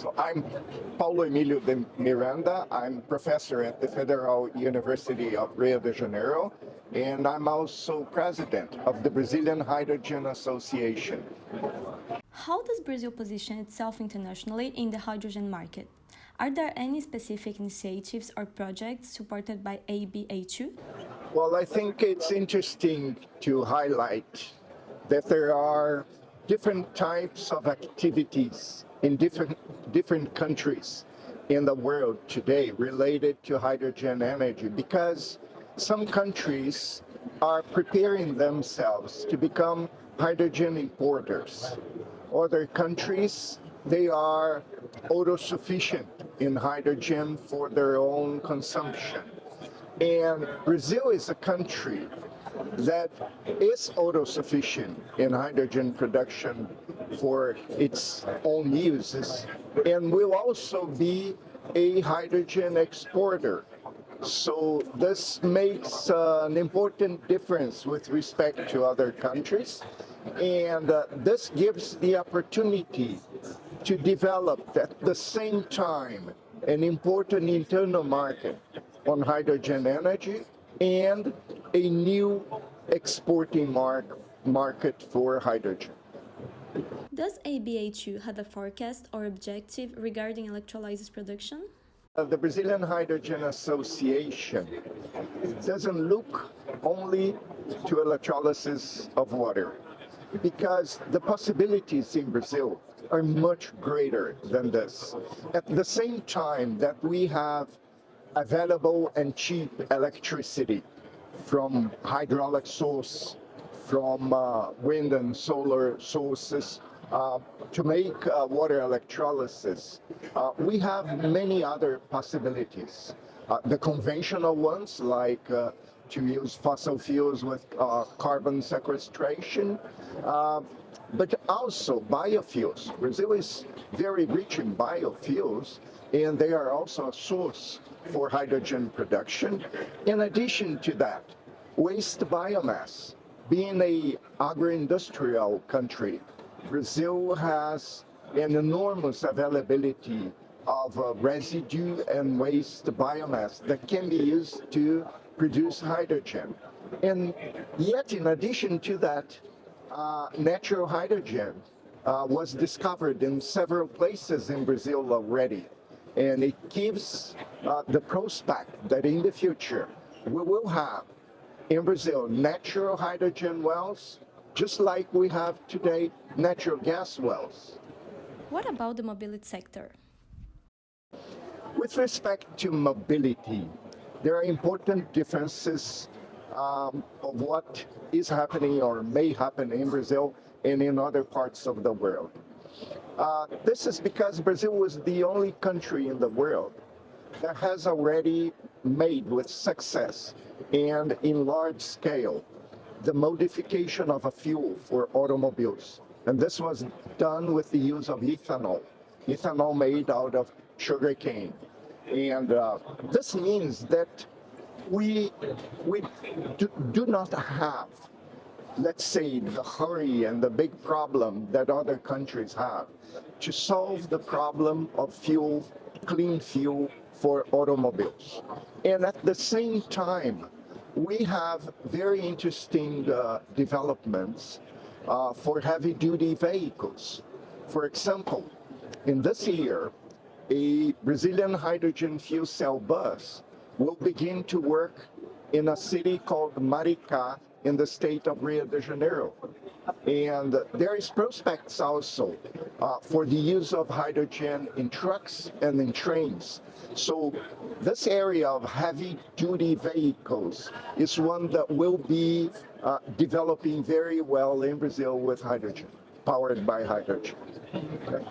So I'm Paulo Emílio de Miranda. I'm professor at the Federal University of Rio de Janeiro, and I'm also president of the Brazilian Hydrogen Association. How does Brazil position itself internationally in the hydrogen market? Are there any specific initiatives or projects supported by ABH2? Well, I think it's interesting to highlight that there are different types of activities in different countries in the world today related to hydrogen energy, because some countries are preparing themselves to become hydrogen importers. Other countries, they are autosufficient in hydrogen for their own consumption. And Brazil is a country that is autosufficient in hydrogen production for its own uses, and will also be a hydrogen exporter. So this makes an important difference with respect to other countries, and this gives the opportunity to develop at the same time an important internal market on hydrogen energy and a new exporting market for hydrogen. Does ABH2 have a forecast or objective regarding electrolysis production? The Brazilian Hydrogen Association doesn't look only to electrolysis of water, because the possibilities in Brazil are much greater than this. At the same time that we have available and cheap electricity from hydraulic source, from wind and solar sources, to make water electrolysis, we have many other possibilities. The conventional ones, like to use fossil fuels with carbon sequestration, but also biofuels. Brazil is very rich in biofuels, and they are also a source for hydrogen production. In addition to that, waste biomass. Being an agro-industrial country, Brazil has an enormous availability of residue and waste biomass that can be used to produce hydrogen. And yet, in addition to that, natural hydrogen was discovered in several places in Brazil already. And it gives the prospect that in the future we will have in Brazil natural hydrogen wells, just like we have today natural gas wells. What about the mobility sector? With respect to mobility, there are important differences of what is happening or may happen in Brazil and in other parts of the world. This is because Brazil was the only country in the world that has already made with success and in large scale the modification of a fuel for automobiles. And this was done with the use of ethanol made out of sugarcane. And this means that we do not have, let's say, the hurry and the big problem that other countries have to solve the problem of fuel, clean fuel for automobiles. And at the same time, we have very interesting developments for heavy-duty vehicles. For example, in this year, a Brazilian hydrogen fuel cell bus will begin to work in a city called Maricá in the state of Rio de Janeiro. And there is prospects also for the use of hydrogen in trucks and in trains. So this area of heavy-duty vehicles is one that will be developing very well in Brazil with hydrogen, powered by hydrogen. Okay.